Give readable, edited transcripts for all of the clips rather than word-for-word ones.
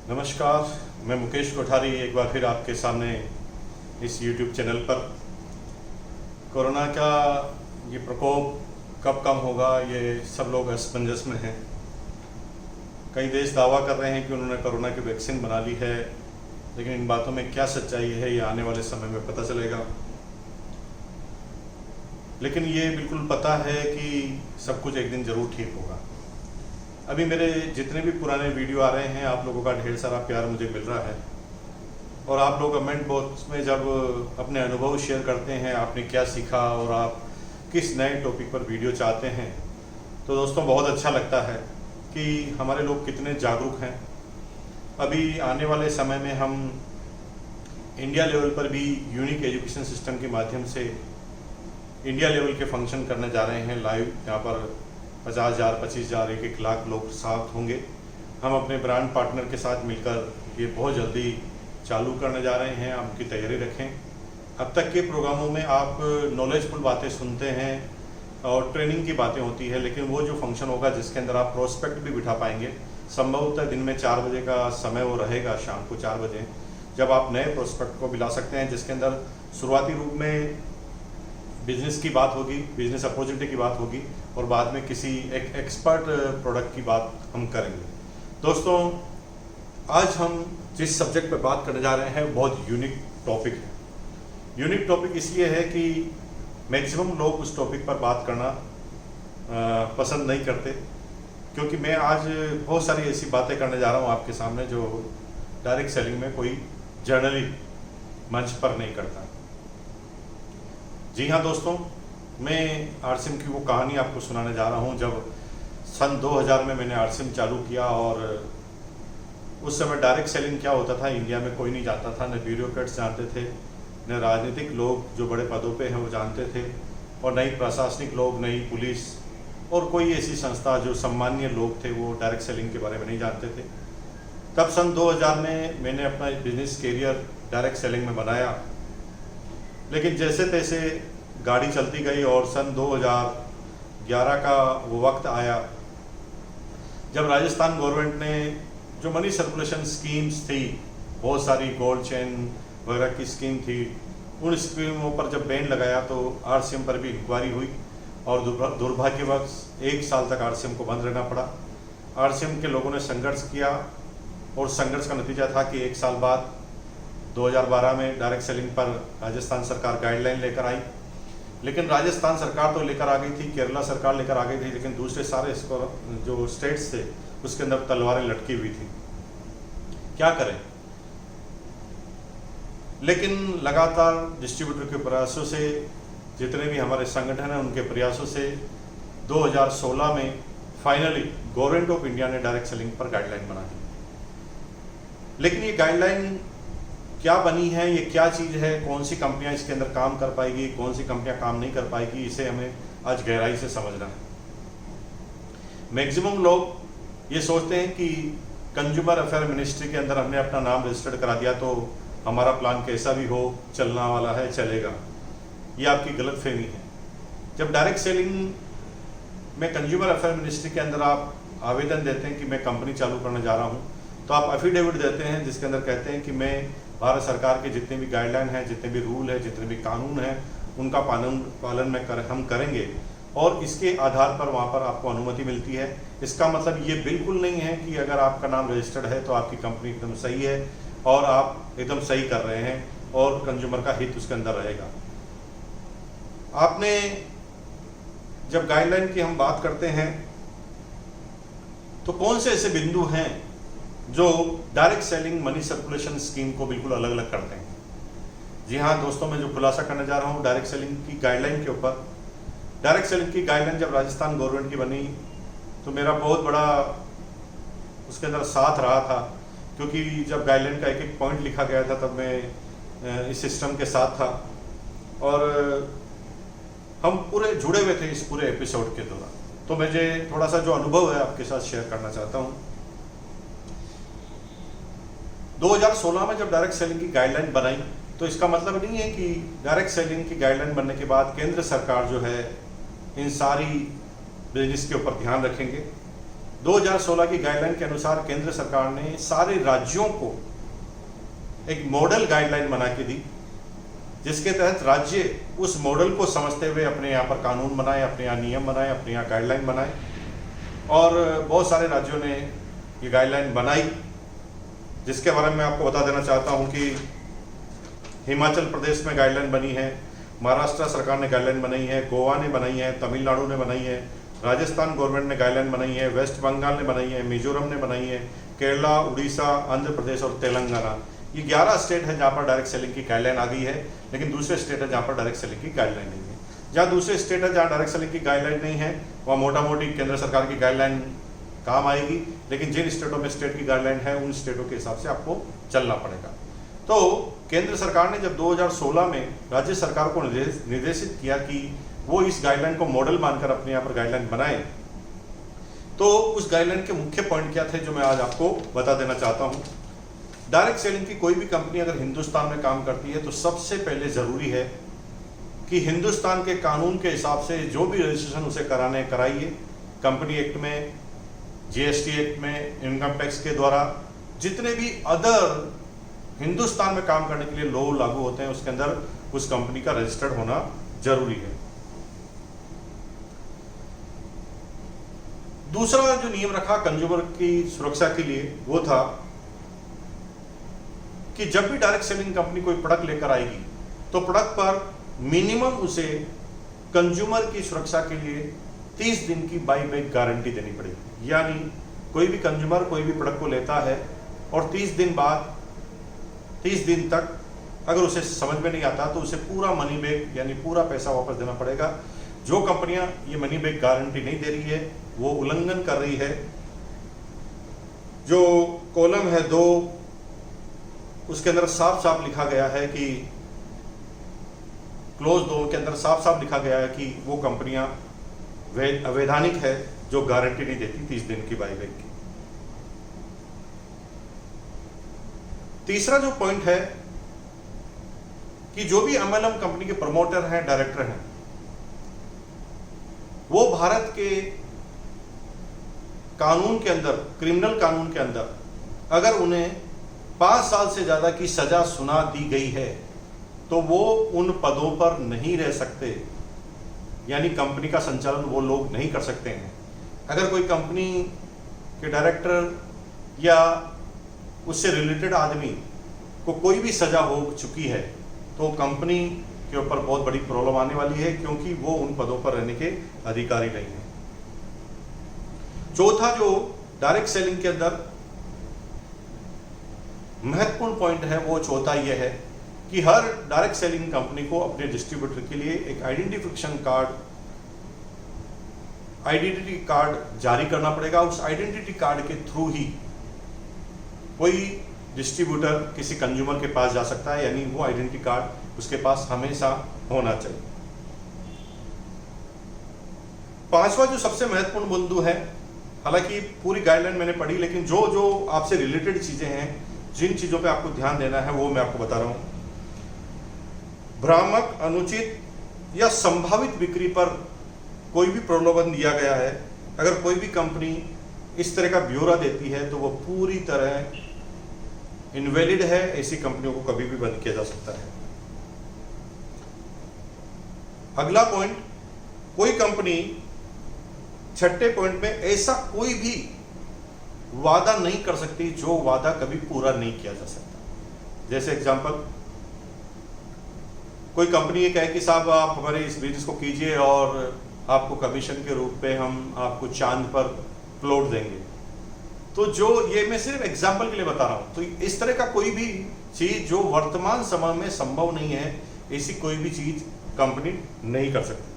नमस्कार, मैं मुकेश कोठारी एक बार फिर आपके सामने इस YouTube चैनल पर। कोरोना का ये प्रकोप कब कम होगा, ये सब लोग असमंजस में हैं। कई देश दावा कर रहे हैं कि उन्होंने कोरोना की वैक्सीन बना ली है, लेकिन इन बातों में क्या सच्चाई है ये आने वाले समय में पता चलेगा। लेकिन ये बिल्कुल पता है कि सब कुछ एक दिन ज़रूर ठीक होगा। अभी मेरे जितने भी पुराने वीडियो आ रहे हैं, आप लोगों का ढेर सारा प्यार मुझे मिल रहा है और आप लोग कमेंट बॉक्स में जब अपने अनुभव शेयर करते हैं, आपने क्या सीखा और आप किस नए टॉपिक पर वीडियो चाहते हैं, तो दोस्तों बहुत अच्छा लगता है कि हमारे लोग कितने जागरूक हैं। अभी आने वाले समय में हम इंडिया लेवल पर भी यूनिक एजुकेशन सिस्टम के माध्यम से इंडिया लेवल के फंक्शन करने जा रहे हैं लाइव। यहाँ पर 50,000, 25,000, 1-1 लाख लोग साथ होंगे। हम अपने ब्रांड पार्टनर के साथ मिलकर ये बहुत जल्दी चालू करने जा रहे हैं, आप उनकी तैयारी रखें। अब तक के प्रोग्रामों में आप नॉलेजफुल बातें सुनते हैं और ट्रेनिंग की बातें होती है, लेकिन वो जो फंक्शन होगा जिसके अंदर आप प्रोस्पेक्ट भी बिठा पाएंगे, संभवतः दिन में 4 बजे का समय वो रहेगा, शाम को 4 बजे, जब आप नए प्रोस्पेक्ट को भी ला सकते हैं, जिसके अंदर शुरुआती रूप में बिजनेस की बात होगी, बिजनेस अपॉर्चुनिटी की बात होगी और बाद में किसी एक एक्सपर्ट प्रोडक्ट की बात हम करेंगे। दोस्तों, आज हम जिस सब्जेक्ट पर बात करने जा रहे हैं बहुत यूनिक टॉपिक है। यूनिक टॉपिक इसलिए है कि मैक्सिमम लोग उस टॉपिक पर बात करना पसंद नहीं करते, क्योंकि मैं आज बहुत सारी ऐसी बातें करने जा रहा हूँ आपके सामने जो डायरेक्ट सेलिंग में कोई जर्नली मंच पर नहीं करता। जी हाँ दोस्तों, मैं आरसीएम की वो कहानी आपको सुनाने जा रहा हूँ। जब सन 2000 में मैंने आरसीएम चालू किया और उस समय डायरेक्ट सेलिंग क्या होता था इंडिया में कोई नहीं जानता था, न ब्यूरोक्रेट्स जानते थे, न राजनीतिक लोग जो बड़े पदों पे हैं वो जानते थे, और न ही प्रशासनिक लोग, न ही पुलिस और कोई ऐसी संस्था जो सम्मानीय लोग थे वो डायरेक्ट सेलिंग के बारे में नहीं जानते थे। तब सन 2000 में मैंने अपना बिजनेस कैरियर डायरेक्ट सेलिंग में बनाया, लेकिन जैसे तैसे गाड़ी चलती गई और सन 2011 का वो वक्त आया जब राजस्थान गवर्नमेंट ने जो मनी सर्कुलेशन स्कीम्स थी, बहुत सारी गोल्ड चेन वगैरह की स्कीम थी, उन स्कीमों पर जब बैन लगाया तो आरसीएम पर भी इंक्वायरी हुई और दुर्भाग्यवश 1 साल तक आरसीएम को बंद रहना पड़ा। आरसीएम के लोगों ने संघर्ष किया और संघर्ष का नतीजा था कि 1 साल बाद 2012 में डायरेक्ट सेलिंग पर राजस्थान सरकार गाइडलाइन लेकर आई। लेकिन राजस्थान सरकार तो लेकर आ गई थी, केरला सरकार लेकर आ गई थी, लेकिन दूसरे सारे जो स्टेट्स थे उसके अंदर तलवारें लटकी हुई थी। क्या करें? लेकिन लगातार डिस्ट्रीब्यूटर के प्रयासों से, जितने भी हमारे संगठन हैं उनके प्रयासों से 2016 में फाइनली गवर्नमेंट ऑफ इंडिया ने डायरेक्ट सेलिंग पर गाइडलाइन बना दी। लेकिन ये गाइडलाइन क्या बनी है, ये क्या चीज़ है, कौन सी कंपनियां इसके अंदर काम कर पाएगी, कौन सी कंपनियां काम नहीं कर पाएगी, इसे हमें आज गहराई से समझना है। मैक्सिमम लोग ये सोचते हैं कि कंज्यूमर अफेयर मिनिस्ट्री के अंदर हमने अपना नाम रजिस्टर्ड करा दिया तो हमारा प्लान कैसा भी हो चलना वाला है, चलेगा। ये आपकी गलतफहमी है। जब डायरेक्ट सेलिंग में कंज्यूमर अफेयर मिनिस्ट्री के अंदर आप आवेदन देते हैं कि मैं कंपनी चालू करने जा रहा हूँ, तो आप एफिडेविट देते हैं जिसके अंदर कहते हैं कि मैं भारत सरकार के जितने भी गाइडलाइन हैं, जितने भी रूल हैं, जितने भी कानून हैं, उनका पालन हम करेंगे और इसके आधार पर वहाँ पर आपको अनुमति मिलती है। इसका मतलब ये बिल्कुल नहीं है कि अगर आपका नाम रजिस्टर्ड है तो आपकी कंपनी एकदम सही है और आप एकदम सही कर रहे हैं और कंज्यूमर का हित उसके अंदर रहेगा। आपने जब गाइडलाइन की हम बात करते हैं तो कौन से ऐसे बिंदु हैं जो direct selling money circulation scheme को बिल्कुल अलग अलग करते हैं? जी हाँ दोस्तों, मैं जो खुलासा करने जा रहा हूँ डायरेक्ट सेलिंग की गाइडलाइन के ऊपर। डायरेक्ट सेलिंग की गाइडलाइन जब राजस्थान गवर्नमेंट की बनी तो मेरा बहुत बड़ा उसके अंदर साथ रहा था, क्योंकि जब गाइडलाइन का एक एक पॉइंट लिखा गया था तब मैं इस सिस्टम के साथ था और हम पूरे जुड़े हुए थे इस पूरे एपिसोड के दौरान। तो मुझे थोड़ा सा जो अनुभव है आपके साथ शेयर करना चाहता हूँ। 2016 में जब डायरेक्ट सेलिंग की गाइडलाइन बनाई तो इसका मतलब नहीं है कि डायरेक्ट सेलिंग की गाइडलाइन बनने के बाद केंद्र सरकार जो है इन सारी बिजनेस के ऊपर ध्यान रखेंगे। 2016 की गाइडलाइन के अनुसार केंद्र सरकार ने सारे राज्यों को एक मॉडल गाइडलाइन बना के दी, जिसके तहत राज्य उस मॉडल को समझते हुए अपने यहाँ पर कानून बनाए, अपने यहाँ नियम बनाए, अपने यहाँ गाइडलाइन बनाए। और बहुत सारे राज्यों ने ये गाइडलाइन बनाई, जिसके बारे में आपको बता देना चाहता हूँ कि हिमाचल प्रदेश में गाइडलाइन बनी है, महाराष्ट्र सरकार ने गाइडलाइन बनाई है, गोवा ने बनाई है, तमिलनाडु ने बनाई है, राजस्थान गवर्नमेंट ने गाइडलाइन बनाई है, वेस्ट बंगाल ने बनाई है, मिजोरम ने बनाई है, केरला, उड़ीसा, आंध्र प्रदेश और तेलंगाना। ये 11 स्टेट है जहाँ पर डायरेक्ट सेलिंग की गाइडलाइन आ गई है, लेकिन दूसरे स्टेट है जहाँ पर डायरेक्ट सेलिंग की गाइडलाइन नहीं है। जहाँ दूसरे स्टेट है जहाँ डायरेक्ट सेलिंग की गाइडलाइन नहीं है, वहाँ मोटा मोटी केंद्र सरकार की गाइडलाइन काम आएगी, लेकिन जिन स्टेटों में स्टेट की गाइडलाइन है उन स्टेटों के हिसाब से आपको चलना पड़ेगा। तो केंद्र सरकार ने जब 2016 में राज्य सरकार को निर्देशित किया कि वो इस गाइडलाइन को मॉडल मानकर अपने यहाँ पर गाइडलाइन बनाए, तो उस गाइडलाइन के मुख्य पॉइंट क्या थे जो मैं आज आपको बता देना चाहता हूँ। डायरेक्ट सेलिंग की कोई भी कंपनी अगर हिंदुस्तान में काम करती है तो सबसे पहले जरूरी है कि हिंदुस्तान के कानून के हिसाब से जो भी रजिस्ट्रेशन उसे कराइए, कंपनी एक्ट में, जीएसटी एक्ट में, इनकम टैक्स के द्वारा जितने भी अदर हिंदुस्तान में काम करने के लिए लॉ लागू होते हैं उसके अंदर उस कंपनी का रजिस्टर्ड होना जरूरी है। दूसरा जो नियम रखा कंज्यूमर की सुरक्षा के लिए वो था कि जब भी डायरेक्ट सेलिंग कंपनी कोई प्रोडक्ट लेकर आएगी तो प्रोडक्ट पर मिनिमम उसे कंज्यूमर की सुरक्षा के लिए 30 दिन की बाई बैक गारंटी देनी पड़ेगी। यानी कोई भी कंज्यूमर कोई भी प्रोडक्ट को लेता है और 30 दिन तक अगर उसे समझ में नहीं आता तो उसे पूरा मनी बैक यानी पूरा पैसा वापस देना पड़ेगा। जो कंपनियां ये मनी बैक गारंटी नहीं दे रही है वो उल्लंघन कर रही है। जो कॉलम है 2 उसके अंदर साफ साफ लिखा गया है कि क्लोज 2 के अंदर साफ साफ लिखा गया है कि वो कंपनियां अवैधानिक है जो गारंटी नहीं देती 30 दिन की बाई बैक की। तीसरा जो पॉइंट है कि जो भी एमएलएम कंपनी के प्रमोटर हैं, डायरेक्टर हैं, वो भारत के कानून के अंदर, क्रिमिनल कानून के अंदर अगर उन्हें 5 साल से ज्यादा की सजा सुना दी गई है तो वो उन पदों पर नहीं रह सकते, यानी कंपनी का संचालन वो लोग नहीं कर सकते हैं। अगर कोई कंपनी के डायरेक्टर या उससे रिलेटेड आदमी को कोई भी सजा हो चुकी है तो कंपनी के ऊपर बहुत बड़ी प्रॉब्लम आने वाली है, क्योंकि वो उन पदों पर रहने के अधिकारी नहीं है। चौथा जो डायरेक्ट सेलिंग के अंदर महत्वपूर्ण पॉइंट है वो चौथा यह है कि हर डायरेक्ट सेलिंग कंपनी को अपने डिस्ट्रीब्यूटर के लिए एक आइडेंटिफिकेशन कार्ड, आइडेंटिटी कार्ड जारी करना पड़ेगा। उस आइडेंटिटी कार्ड के थ्रू ही कोई डिस्ट्रीब्यूटर किसी कंज्यूमर के पास जा सकता है, यानी वो आइडेंटिटी कार्ड उसके पास हमेशा होना चाहिए। पांचवा जो सबसे महत्वपूर्ण बिंदु है, हालांकि पूरी गाइडलाइन मैंने पढ़ी, लेकिन जो जो आपसे रिलेटेड चीजें हैं, जिन चीजों पे आपको ध्यान देना है वो मैं आपको बता रहा हूं। भ्रामक, अनुचित या संभावित बिक्री पर कोई भी प्रलोभन दिया गया है, अगर कोई भी कंपनी इस तरह का ब्यौरा देती है तो वो पूरी तरह इनवैलिड है। ऐसी कंपनियों को कभी भी बंद किया जा सकता है। अगला पॉइंट, कोई कंपनी, छठे पॉइंट में, ऐसा कोई भी वादा नहीं कर सकती जो वादा कभी पूरा नहीं किया जा सकता। जैसे एग्जांपल, कोई कंपनी ये कहे कि साहब आप हमारे इस बिजनेस को कीजिए और आपको कमीशन के रूप में हम आपको चांद पर प्लॉट देंगे। तो जो ये मैं सिर्फ एग्जांपल के लिए बता रहा हूं, तो इस तरह का कोई भी चीज जो वर्तमान समय में संभव नहीं है, ऐसी कोई भी चीज कंपनी नहीं कर सकती।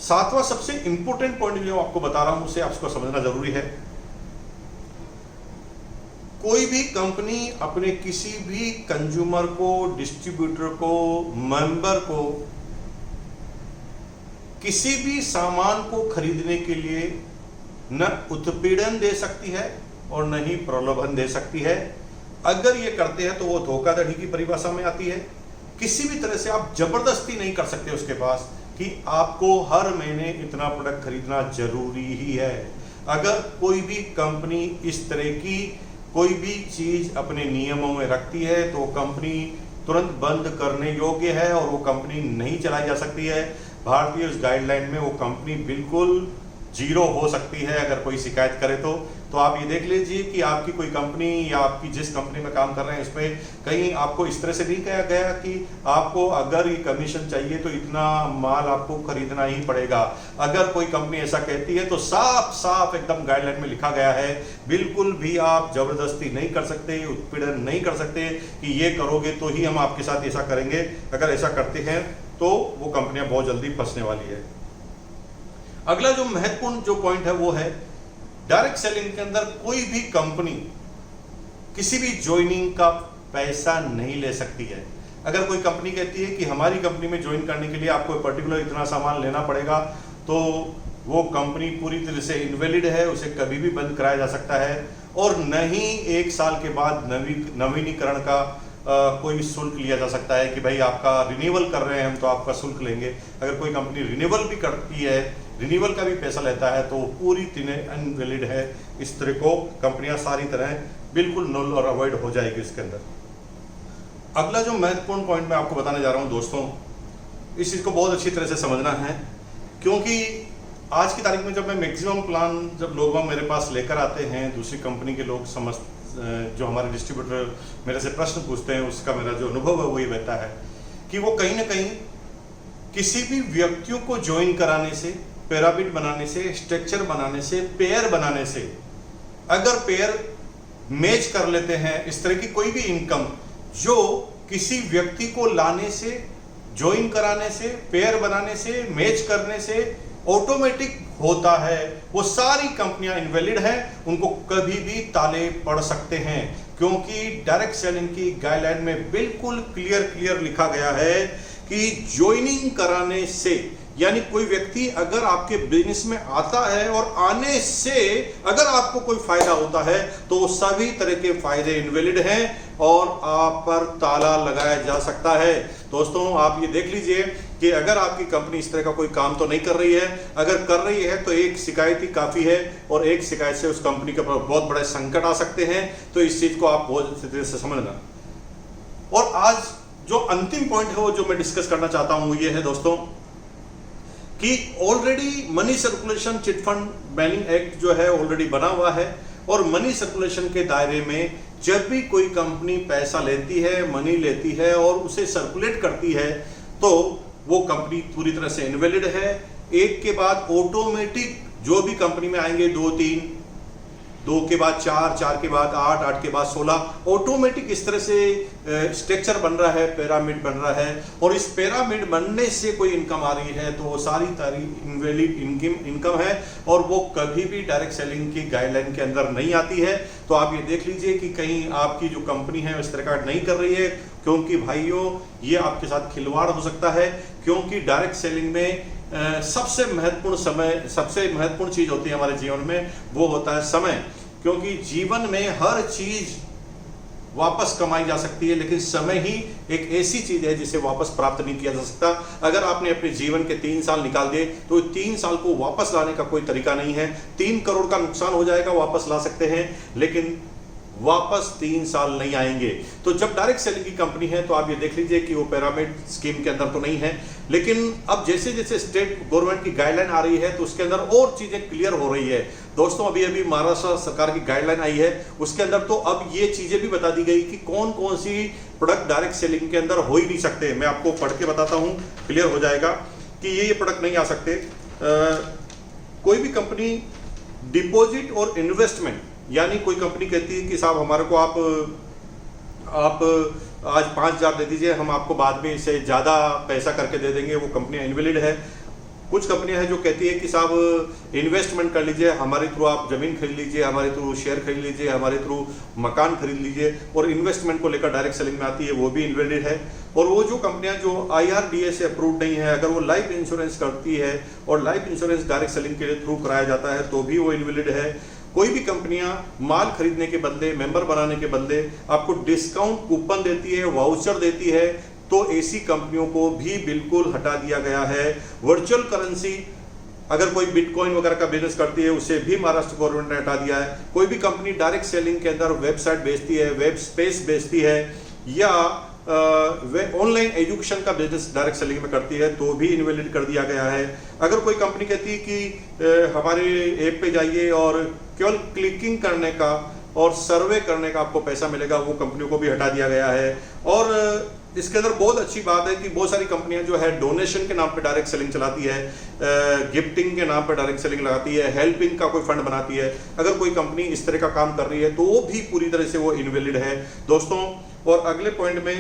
सातवां सबसे इंपॉर्टेंट पॉइंट जो आपको बता रहा हूं उसे आपको समझना जरूरी है। कोई भी कंपनी अपने किसी भी कंज्यूमर को, डिस्ट्रीब्यूटर को, मेंबर को किसी भी सामान को खरीदने के लिए न उत्पीड़न दे सकती है और न ही प्रलोभन दे सकती है। अगर ये करते हैं तो वो धोखाधड़ी की परिभाषा में आती है। किसी भी तरह से आप जबरदस्ती नहीं कर सकते उसके पास कि आपको हर महीने इतना प्रोडक्ट खरीदना जरूरी ही है। अगर कोई भी कंपनी इस तरह की कोई भी चीज अपने नियमों में रखती है तो कंपनी तुरंत बंद करने योग्य है और वो कंपनी नहीं चलाई जा सकती है। भारतीय उस गाइडलाइन में वो कंपनी बिल्कुल जीरो हो सकती है अगर कोई शिकायत करे तो आप ये देख लीजिए कि आपकी कोई कंपनी या आपकी जिस कंपनी में काम कर रहे हैं उसमें कहीं आपको इस तरह से नहीं कहा गया कि आपको अगर ये कमीशन चाहिए तो इतना माल आपको खरीदना ही पड़ेगा। अगर कोई कंपनी ऐसा कहती है तो साफ साफ एकदम गाइडलाइन में लिखा गया है, बिल्कुल भी आप जबरदस्ती नहीं कर सकते, उत्पीड़न नहीं कर सकते कि ये करोगे तो ही हम आपके साथ ऐसा करेंगे। अगर ऐसा करते हैं तो वो कंपनियां बहुत जल्दी फंसने वाली है। अगला जो महत्वपूर्ण जो पॉइंट है वो है डायरेक्ट सेलिंग के अंदर कोई भी कंपनी किसी भी ज्वाइनिंग का पैसा नहीं ले सकती है। अगर कोई कंपनी कहती है कि हमारी कंपनी में ज्वाइन करने के लिए आपको पर्टिकुलर इतना सामान लेना पड़ेगा तो वो कंपनी पूरी तरह से इनवैलिड है, उसे कभी भी बंद कराया जा सकता है और न ही 1 साल के बाद नवीनीकरण का कोई भी शुल्क लिया जा सकता है कि भाई आपका रिन्यूअल कर रहे हैं हम तो आपका शुल्क लेंगे। अगर कोई कंपनी रिन्यूअल भी करती है, रिन्यूअल का भी पैसा लेता है तो पूरी तरह अनवैलिड है। इस तरह को कंपनियां सारी तरह बिल्कुल null और अवॉइड हो जाएगी इसके अंदर। अगला जो महत्वपूर्ण पॉइंट मैं आपको बताने जा रहा हूं दोस्तों, इस चीज को बहुत अच्छी तरह से समझना है क्योंकि आज की तारीख में जब मैं मैक्सिमम प्लान जब लोग मेरे पास लेकर आते हैं, दूसरी कंपनी के लोग जो हमारे डिस्ट्रीब्यूटर मेरे से प्रश्न पूछते हैं, उसका मेरा जो अनुभव है वही रहता है कि वो कहीं ना कहीं किसी भी व्यक्तियों को ज्वाइन कराने से, पिरामिड बनाने से, स्ट्रक्चर बनाने से, पेयर बनाने से अगर पेयर मैच कर लेते हैं, इस तरह की कोई भी इनकम जो किसी व्यक्ति को लाने से, ज्वाइन कराने से, पेयर बनाने से, मैच करने से ऑटोमेटिक होता है, वो सारी कंपनियां इनवैलिड हैं, उनको कभी भी ताले पड़ सकते हैं क्योंकि डायरेक्ट सेलिंग की गाइडलाइन में बिल्कुल क्लियर लिखा गया है कि ज्वाइनिंग कराने से, यानी कोई व्यक्ति अगर आपके बिजनेस में आता है और आने से अगर आपको कोई फायदा होता है तो सभी तरह के फायदे इनवैलिड हैं और आप पर ताला लगाया जा सकता है। दोस्तों आप ये देख लीजिए कि अगर आपकी कंपनी इस तरह का कोई काम तो नहीं कर रही है, अगर कर रही है तो एक शिकायत ही काफी है और एक शिकायत से उस कंपनी के ऊपर बहुत बड़े संकट आ सकते हैं। तो इस चीज को आप बहुत अच्छी तरह से समझना। और आज जो अंतिम पॉइंट है वो जो मैं डिस्कस करना चाहता हूं ये है दोस्तों कि already money circulation chit fund banning act जो है ऑलरेडी बना हुआ है और मनी सर्कुलेशन के दायरे में जब भी कोई कंपनी पैसा लेती है, मनी लेती है और उसे सर्कुलेट करती है तो वो कंपनी पूरी तरह से इनवैलिड है। एक के बाद ऑटोमेटिक जो भी कंपनी में आएंगे 2, 3, 2 के बाद 4, 4 के बाद 8, 8 के बाद 16, ऑटोमेटिक इस तरह से स्ट्रक्चर बन रहा है, पिरामिड बन रहा है और इस पिरामिड बनने से कोई इनकम आ रही है तो वो सारी इनवैलिड इनकम है और वो कभी भी डायरेक्ट सेलिंग की गाइडलाइन के अंदर नहीं आती है। तो आप ये देख लीजिए कि कहीं आपकी जो कंपनी है इस तरह का नहीं कर रही है क्योंकि भाइयों ये आपके साथ खिलवाड़ हो सकता है क्योंकि डायरेक्ट सेलिंग में सबसे महत्वपूर्ण चीज होती है हमारे जीवन में, वो होता है समय। क्योंकि जीवन में हर चीज वापस कमाई जा सकती है लेकिन समय ही एक ऐसी चीज है जिसे वापस प्राप्त नहीं किया जा सकता। अगर आपने अपने जीवन के 3 साल निकाल दिए तो 3 साल को वापस लाने का कोई तरीका नहीं है। 3 करोड़ का नुकसान हो जाएगा, वापस ला सकते हैं लेकिन वापस 3 साल नहीं आएंगे। तो जब डायरेक्ट सेलिंग की कंपनी है तो आप ये देख लीजिए कि वो पिरामिड स्कीम के अंदर तो नहीं है, लेकिन अब जैसे जैसे स्टेट गवर्नमेंट की गाइडलाइन आ रही है तो उसके अंदर और चीजें क्लियर हो रही है। दोस्तों अभी महाराष्ट्र सरकार की गाइडलाइन आई है उसके अंदर तो अब ये चीजें भी बता दी गई कि कौन कौन सी प्रोडक्ट डायरेक्ट सेलिंग के अंदर हो ही नहीं सकते। मैं आपको पढ़ के बताता हूँ, क्लियर हो जाएगा कि ये प्रोडक्ट नहीं आ सकते। कोई भी कंपनी डिपॉजिट और इन्वेस्टमेंट, यानी कोई कंपनी कहती है कि साहब हमारे को आप आज 5,000 दे दीजिए, हम आपको बाद में इससे ज़्यादा पैसा करके दे देंगे, वो कंपनियां इनवैलिड है। कुछ कंपनियां हैं जो कहती है कि साहब इन्वेस्टमेंट कर लीजिए, हमारे थ्रू आप ज़मीन खरीद लीजिए, हमारे थ्रू शेयर खरीद लीजिए, हमारे थ्रू मकान खरीद लीजिए, और इन्वेस्टमेंट को लेकर डायरेक्ट सेलिंग में आती है, वो भी इनवैलिड है। और वो जो कंपनियां जो IRDA से अप्रूव्ड नहीं है, अगर वो लाइफ इंश्योरेंस करती है और लाइफ इंश्योरेंस डायरेक्ट सेलिंग के थ्रू कराया जाता है तो भी वो इनवैलिड है। कोई भी कंपनियां माल खरीदने के बदले, मेंबर बनाने के बदले आपको डिस्काउंट कूपन देती है, वाउचर देती है, तो ऐसी कंपनियों को भी बिल्कुल हटा दिया गया है। वर्चुअल करेंसी अगर कोई बिटकॉइन वगैरह का बिजनेस करती है उसे भी महाराष्ट्र गवर्नमेंट ने हटा दिया है। कोई भी कंपनी डायरेक्ट सेलिंग के अंदर वेबसाइट बेचती है, वेब स्पेस बेचती है या ऑनलाइन एजुकेशन का बिजनेस डायरेक्ट सेलिंग में करती है तो भी इनवैलिड कर दिया गया है। अगर कोई कंपनी कहती है कि हमारे ऐप पे जाइए और केवल क्लिकिंग करने का और सर्वे करने का आपको पैसा मिलेगा, वो कंपनियों को भी हटा दिया गया है। और इसके अंदर बहुत अच्छी बात है कि बहुत सारी कंपनियां जो है डोनेशन के नाम पे डायरेक्ट सेलिंग चलाती है, गिफ्टिंग के नाम पे डायरेक्ट सेलिंग लगाती है, हेल्पिंग का कोई फंड बनाती है। अगर कोई कंपनी इस तरह का काम कर रही है तो वो भी पूरी तरह से वो इनवैलिड है दोस्तों। और अगले पॉइंट में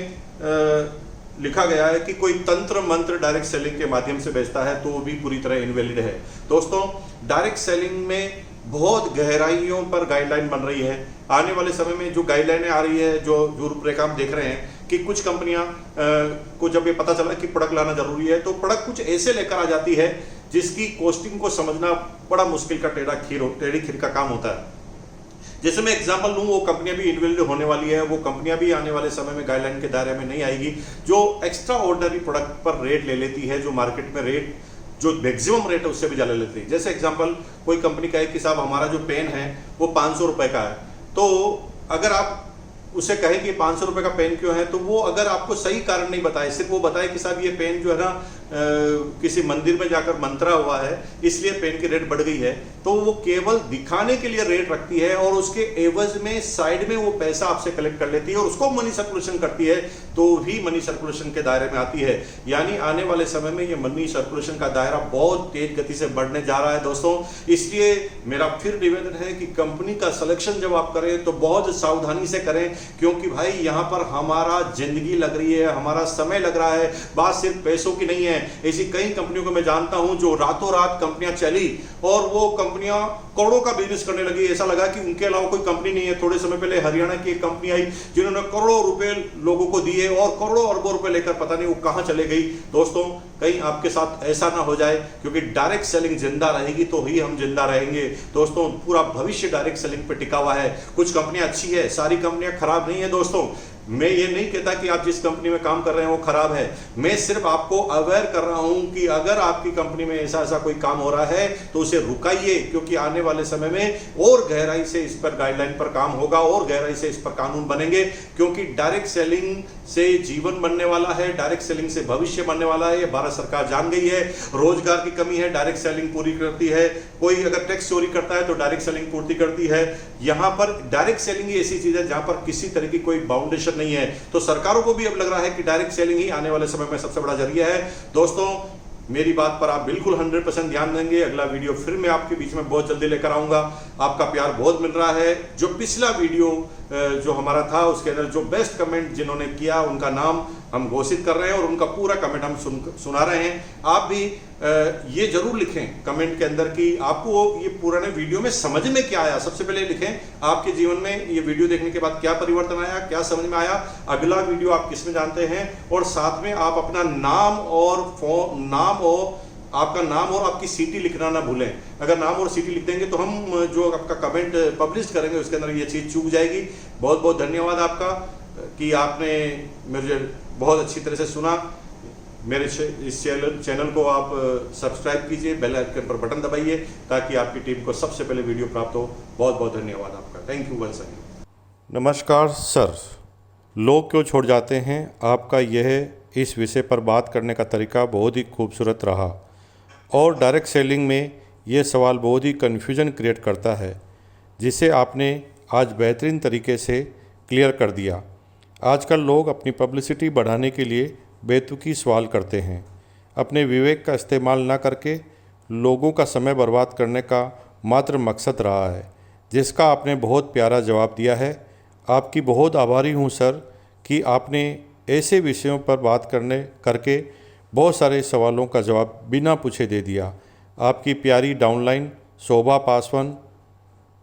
लिखा गया है कि कोई तंत्र मंत्र डायरेक्ट सेलिंग के माध्यम से बेचता है तो वो भी पूरी तरह इनवैलिड है दोस्तों। डायरेक्ट सेलिंग में बहुत गहराइयों पर गाइडलाइन बन रही है। आने वाले समय में जो गाइडलाइनें आ रही है, जो रूपरेखा हम देख रहे हैं कि कुछ कंपनियां को जब ये पता चला कि प्रोडक्ट लाना जरूरी है तो प्रोडक्ट कुछ ऐसे लेकर आ जाती है जिसकी कॉस्टिंग को समझना बड़ा मुश्किल का टेढ़ी खीर का काम होता है। जैसे मैं एग्जांपल लूं, वो कंपनियां भी इनवैलिड होने वाली है, वो कंपनियां भी आने वाले समय में गाइडलाइन के दायरे में नहीं आएगी, जो एक्स्ट्रा ऑर्डिनरी प्रोडक्ट पर रेट ले लेती है, जो मार्केट में रेट जो मैक्सिमम रेट है उससे भी ज़्यादा लेती है। जैसे एग्जांपल कोई कंपनी कहे कि साहब हमारा जो पेन है वो 500 रुपए का है, तो अगर आप उसे कहें कि 500 रुपए का पेन क्यों है, तो वो अगर आपको सही कारण नहीं बताए, सिर्फ वो बताए कि साहब ये पेन जो है ना किसी मंदिर में जाकर मंत्रा हुआ है इसलिए पेन की रेट बढ़ गई है, तो वो केवल दिखाने के लिए रेट रखती है और उसके एवज में साइड में वो पैसा आपसे कलेक्ट कर लेती है और उसको मनी सर्कुलेशन करती है, तो भी मनी सर्कुलेशन के दायरे में आती है। यानी आने वाले समय में ये मनी सर्कुलेशन का दायरा बहुत तेज गति से बढ़ने जा रहा है दोस्तों। इसलिए मेरा फिर निवेदन है कि कंपनी का सिलेक्शन जब आप करें तो बहुत सावधानी से करें, क्योंकि भाई यहाँ पर हमारा जिंदगी लग रही है, हमारा समय लग रहा है। बात सिर्फ पैसों की नहीं है, ऐसी कई कंपनियों को मैं जानता हूं जो रातों रात कंपनियां चली और वो कंपनियां करोड़ों का बिजनेस करने लगी। ऐसा लगा कि उनके अलावा कोई कंपनी नहीं है। थोड़े समय पहले हरियाणा की एक कंपनी आई जिन्होंने करोड़ों रुपए लोगों को दिए और करोड़ों अरबों रुपए लेकर पता नहीं वो कहां चले गई। दोस्तों कहीं आपके साथ ऐसा ना हो जाए, क्योंकि डायरेक्ट सेलिंग जिंदा रहेगी तो ही हम जिंदा रहेंगे दोस्तों। पूरा भविष्य डायरेक्ट सेलिंग पे टिका हुआ है। कुछ कंपनियां अच्छी है, सारी कंपनियां खराब नहीं है दोस्तों। मैं ये नहीं कहता कि आप जिस कंपनी में काम कर रहे हैं वो खराब है, मैं सिर्फ आपको अवेयर कर रहा हूं कि अगर आपकी कंपनी में ऐसा ऐसा कोई काम हो रहा है तो उसे रुकाइए, क्योंकि आने वाले समय में और गहराई से इस पर गाइडलाइन पर काम होगा और गहराई से इस पर कानून बनेंगे, क्योंकि डायरेक्ट सेलिंग से जीवन बनने वाला है, डायरेक्ट सेलिंग से भविष्य बनने वाला है। ये भारत सरकार जान गई है। रोजगार की कमी है, डायरेक्ट सेलिंग पूरी करती है। कोई अगर टैक्स चोरी करता है तो डायरेक्ट सेलिंग पूर्ति करती है। यहां पर डायरेक्ट सेलिंग ही ऐसी चीज है जहां पर किसी तरह की कोई बाउंडेशन नहीं है। तो सरकारों को भी अब लग रहा है कि डायरेक्ट सेलिंग ही आने वाले समय में सबसे बड़ा जरिया है। दोस्तों मेरी बात पर आप बिल्कुल 100% ध्यान देंगे। अगला वीडियो फिर मैं आपके बीच में बहुत जल्दी लेकर आऊंगा। आपका प्यार बहुत मिल रहा है। जो पिछला वीडियो जो हमारा था उसके अंदर जो बेस्ट कमेंट जिन्होंने किया उनका नाम हम घोषित कर रहे हैं और उनका पूरा कमेंट हम सुना रहे हैं। आप भी ये जरूर लिखें कमेंट के अंदर कि आपको ये पुराने वीडियो में समझ में क्या आया। सबसे पहले लिखें आपके जीवन में ये वीडियो देखने के बाद क्या परिवर्तन आया, क्या समझ में आया, अगला वीडियो आप किसमें जानते हैं, और साथ में आप अपना आपका नाम और आपकी सिटी लिखना ना भूलें। अगर नाम और सिटी लिख देंगे तो हम जो आपका कमेंट पब्लिश करेंगे उसके अंदर ये चीज़ चूक जाएगी। बहुत बहुत धन्यवाद आपका कि आपने मुझे बहुत अच्छी तरह से सुना। मेरे इस चैनल को आप सब्सक्राइब कीजिए, बेल आइकन पर बटन दबाइए ताकि आपकी टीम को सबसे पहले वीडियो प्राप्त हो। बहुत बहुत धन्यवाद आपका। Thank you once again. नमस्कार सर, लोग क्यों छोड़ जाते हैं, आपका यह इस विषय पर बात करने का तरीका बहुत ही खूबसूरत रहा और डायरेक्ट सेलिंग में ये सवाल बहुत ही कन्फ्यूजन क्रिएट करता है, जिसे आपने आज बेहतरीन तरीके से क्लियर कर दिया। आजकल लोग अपनी पब्लिसिटी बढ़ाने के लिए बेतुकी सवाल करते हैं, अपने विवेक का इस्तेमाल ना करके लोगों का समय बर्बाद करने का मात्र मकसद रहा है, जिसका आपने बहुत प्यारा जवाब दिया है। आपकी बहुत आभारी हूँ सर कि आपने ऐसे विषयों पर बात करके बहुत सारे सवालों का जवाब बिना पूछे दे दिया। आपकी प्यारी डाउनलाइन शोभा पासवान